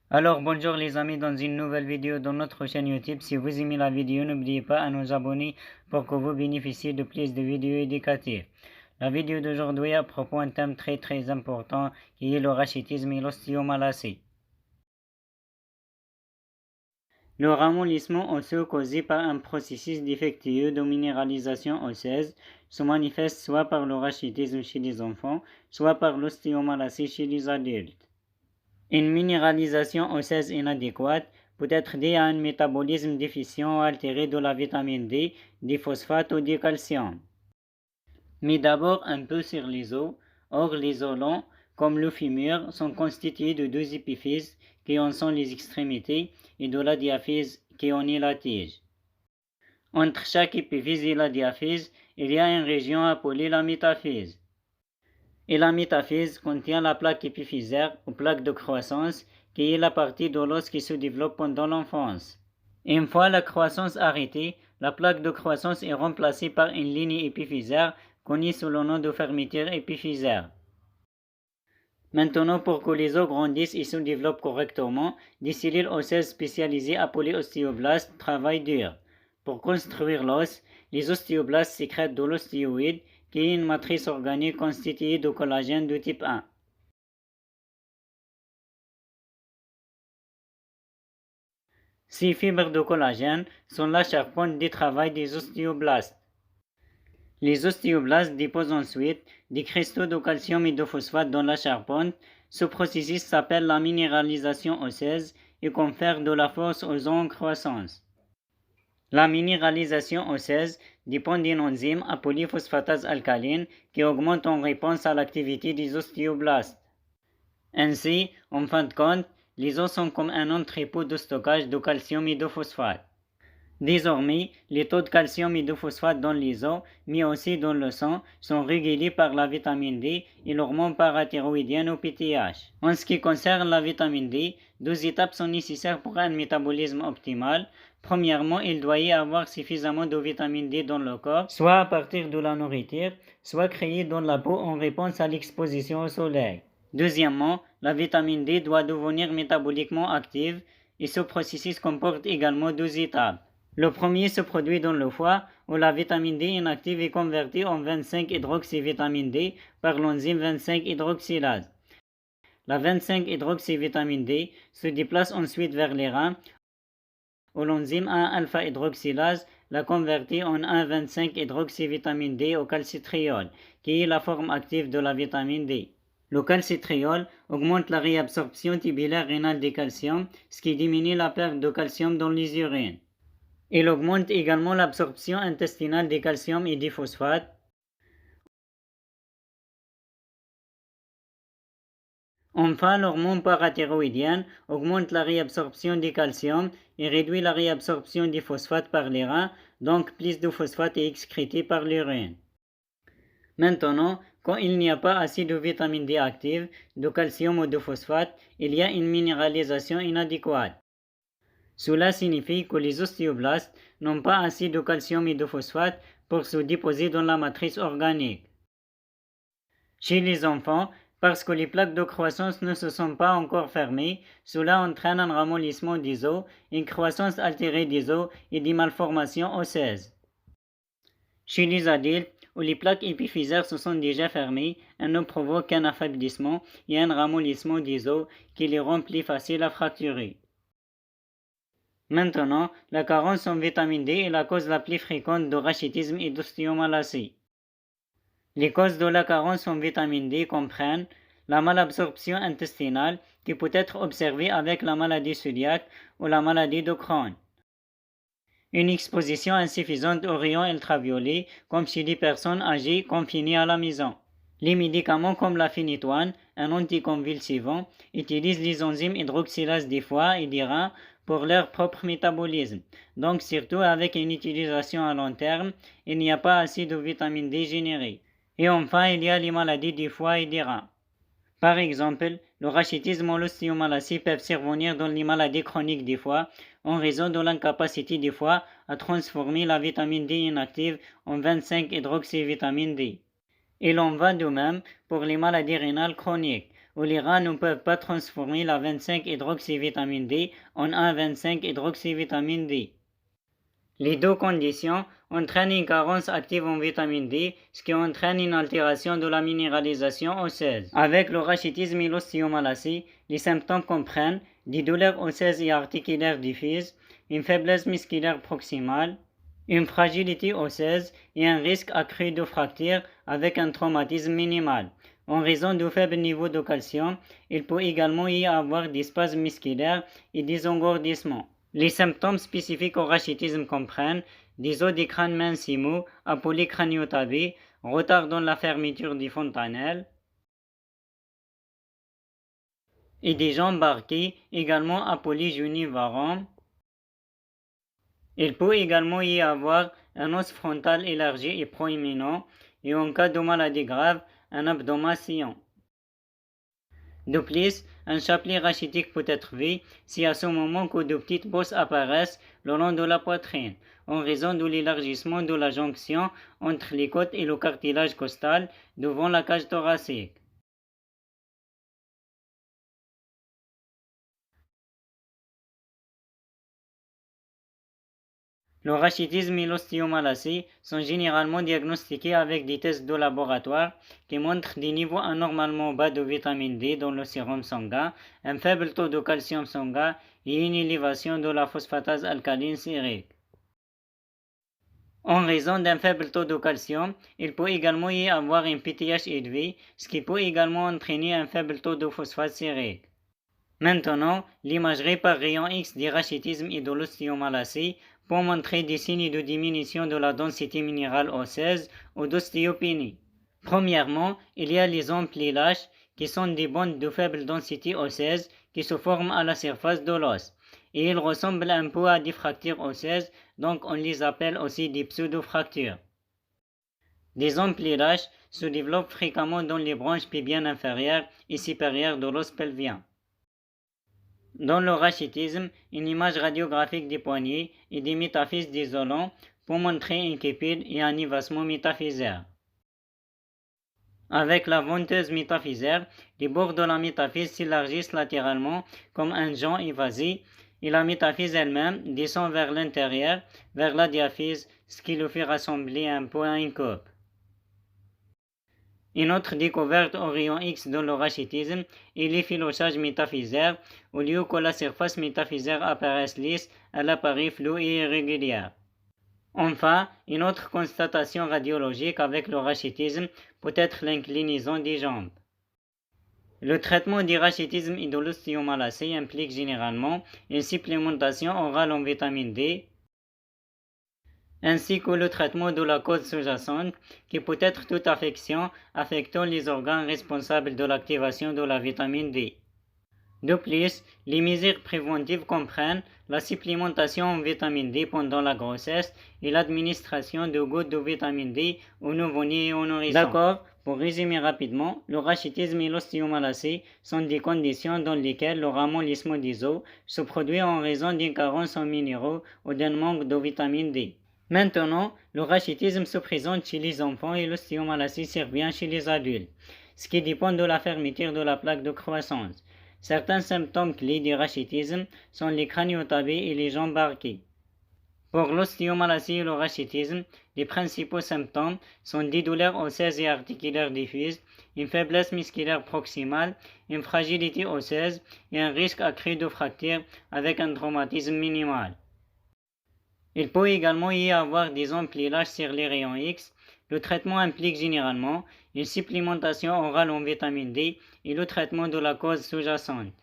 Alors bonjour les amis dans une nouvelle vidéo dans notre chaîne YouTube. Si vous aimez la vidéo, n'oubliez pas à nous abonner pour que vous bénéficiez de plus de vidéos éducatives. La vidéo d'aujourd'hui à propos d'un thème très important qui est le rachitisme et l'ostéomalacie. Le ramollissement osseux causé par un processus défectueux de minéralisation osseuse se manifeste soit par le rachitisme chez les enfants, soit par l'ostéomalacie chez les adultes. Une minéralisation osseuse inadéquate peut être due à un métabolisme déficient ou altéré de la vitamine D, du phosphate ou du calcium. Mais d'abord un peu sur les os. Or, les os longs, comme le fémur, sont constitués de deux épiphyses qui en sont les extrémités et de la diaphyse qui en est la tige. Entre chaque épiphyse et la diaphyse, il y a une région appelée la métaphyse. Et la métaphyse contient la plaque épiphysaire ou plaque de croissance qui est la partie de l'os qui se développe pendant l'enfance. Une fois la croissance arrêtée, la plaque de croissance est remplacée par une ligne épiphysaire connue sous le nom de fermeture épiphysaire. Maintenant, pour que les os grandissent et se développent correctement, des cellules osseuses spécialisées appelées ostéoblastes travaillent dur. Pour construire l'os, les ostéoblastes sécrètent de l'ostéoïde, qui est une matrice organique constituée de collagène de type 1. Ces fibres de collagène sont la charpente du travail des ostéoblastes. Les ostéoblastes déposent ensuite des cristaux de calcium et de phosphate dans la charpente. Ce processus s'appelle la minéralisation osseuse et confère de la force aux os en croissance. La minéralisation osseuse dépend d'une enzyme appelée phosphatase alcaline qui augmente en réponse à l'activité des ostéoblastes. Ainsi, en fin de compte, les os sont comme un entrepôt de stockage de calcium et de phosphate. Désormais, les taux de calcium et de phosphate dans les os, mais aussi dans le sang, sont régulés par la vitamine D et l'hormone parathyroïdienne ou PTH. En ce qui concerne la vitamine D, deux étapes sont nécessaires pour un métabolisme optimal. Premièrement, il doit y avoir suffisamment de vitamine D dans le corps, soit à partir de la nourriture, soit créée dans la peau en réponse à l'exposition au soleil. Deuxièmement, la vitamine D doit devenir métaboliquement active et ce processus comporte également deux étapes. Le premier se produit dans le foie où la vitamine D inactive est convertie en 25-hydroxyvitamine D par l'enzyme 25-hydroxylase. La 25-hydroxyvitamine D se déplace ensuite vers les reins où l'enzyme 1-alpha-hydroxylase la convertit en 1,25-hydroxyvitamine D au calcitriol, qui est la forme active de la vitamine D. Le calcitriol augmente la réabsorption tubulaire rénale du calcium, ce qui diminue la perte de calcium dans les urines. Il augmente également l'absorption intestinale du calcium et du phosphate. Enfin, l'hormone parathyroïdienne augmente la réabsorption du calcium et réduit la réabsorption du phosphate par les reins, donc plus de phosphate est excrété par l'urine. Maintenant, quand il n'y a pas assez de vitamine D active, de calcium ou de phosphate, il y a une minéralisation inadéquate. Cela signifie que les ostéoblastes n'ont pas assez de calcium et de phosphate pour se déposer dans la matrice organique. Chez les enfants, parce que les plaques de croissance ne se sont pas encore fermées, cela entraîne un ramollissement des os, une croissance altérée des os et des malformations osseuses. Chez les adultes, où les plaques épiphysaires se sont déjà fermées, elles ne provoquent qu'un affaiblissement et un ramollissement des os qui les rend plus faciles à fracturer. Maintenant, la carence en vitamine D est la cause la plus fréquente de rachitisme et d'ostéomalacie. Les causes de la carence en vitamine D comprennent la malabsorption intestinale qui peut être observée avec la maladie cœliaque ou la maladie de Crohn. Une exposition insuffisante aux rayons ultraviolets comme chez des personnes âgées confinées à la maison. Les médicaments comme la phénitoine, un anticonvulsivant, utilisent les enzymes hydroxylase des foies et des reins pour leur propre métabolisme. Donc surtout avec une utilisation à long terme, il n'y a pas assez de vitamine D générée. Et enfin, il y a les maladies du foie et des reins. Par exemple, le rachitisme ou l'ostéomalacie peuvent survenir dans les maladies chroniques du foie en raison de l'incapacité du foie à transformer la vitamine D inactive en 25-hydroxyvitamine D. Il en va de même pour les maladies rénales chroniques, où les rats ne peuvent pas transformer la 25-hydroxyvitamine D en 1,25-hydroxyvitamine D. Les deux conditions entraînent une carence active en vitamine D, ce qui entraîne une altération de la minéralisation osseuse. Avec le rachitisme et l'ostéomalacie, les symptômes comprennent des douleurs osseuses et articulaires diffuses, une faiblesse musculaire proximale, une fragilité osseuse et un risque accru de fracture avec un traumatisme minimal. En raison du faible niveau de calcium, il peut également y avoir des spasmes musculaires et des engourdissements. Les symptômes spécifiques au rachitisme comprennent des os des crânes minces et mous, apolie craniotabie, retard dans la fermeture des fontanelles et des jambes arquées, également apolie junivarum. Il peut également y avoir un os frontal élargi et proéminent et en cas de maladie grave, un abdomen sciant. De plus, un chapelet rachitique peut être vu si à ce moment que de petites bosses apparaissent le long de la poitrine, en raison de l'élargissement de la jonction entre les côtes et le cartilage costal devant la cage thoracique. Le rachitisme et l'ostéomalacie sont généralement diagnostiqués avec des tests de laboratoire qui montrent des niveaux anormalement bas de vitamine D dans le sérum sanguin, un faible taux de calcium sanguin et une élévation de la phosphatase alcaline sérique. En raison d'un faible taux de calcium, il peut également y avoir un PTH élevé, ce qui peut également entraîner un faible taux de phosphate sérique. Maintenant, l'imagerie par rayon X du rachitisme et de l'ostéomalacie peut montrer des signes de diminution de la densité minérale osseuse ou d'ostéopénie. Premièrement, il y a les amplis lâches qui sont des bandes de faible densité osseuse qui se forment à la surface de l'os. Et ils ressemblent un peu à des fractures osseuses, donc on les appelle aussi des pseudo-fractures. Des amplis lâches se développent fréquemment dans les branches pubiennes inférieures et supérieures de l'os pelvien. Dans le rachitisme, une image radiographique des poignets et des métaphyses isolants peut montrer une cupule et un évasement métaphysaire. Avec la venteuse métaphysaire, les bords de la métaphyse s'élargissent latéralement comme un jonc évasé et la métaphyse elle-même descend vers l'intérieur, vers la diaphyse, ce qui le fait ressembler un peu à une coupe. Une autre découverte au rayon X dans le rachitisme est l'effilochage métaphysaire. Au lieu que la surface métaphysaire apparaisse lisse, elle apparaît floue et irrégulière. Enfin, une autre constatation radiologique avec le rachitisme peut être l'inclinaison des jambes. Le traitement du rachitisme et de l'ostéomalacie implique généralement une supplémentation orale en vitamine D, ainsi que le traitement de la cause sous-jacente, qui peut être toute affection affectant les organes responsables de l'activation de la vitamine D. De plus, les mesures préventives comprennent la supplémentation en vitamine D pendant la grossesse et l'administration de gouttes de vitamine D aux nouveau-nés et aux nourrissons. D'accord, pour résumer rapidement, le rachitisme et l'ostéomalacie sont des conditions dans lesquelles le ramollissement des os se produit en raison d'une carence en minéraux ou d'un manque de vitamine D. Maintenant, le rachitisme se présente chez les enfants et l'ostéomalacie survient chez les adultes, ce qui dépend de la fermeture de la plaque de croissance. Certains symptômes clés du rachitisme sont les craniotabies et les jambes arquées. Pour l'ostéomalacie et le rachitisme, les principaux symptômes sont des douleurs osseuses et articulaires diffuses, une faiblesse musculaire proximale, une fragilité osseuse et un risque accru de fracture avec un traumatisme minimal. Il peut également y avoir des amplis lâches sur les rayons X. Le traitement implique généralement une supplémentation orale en vitamine D et le traitement de la cause sous-jacente.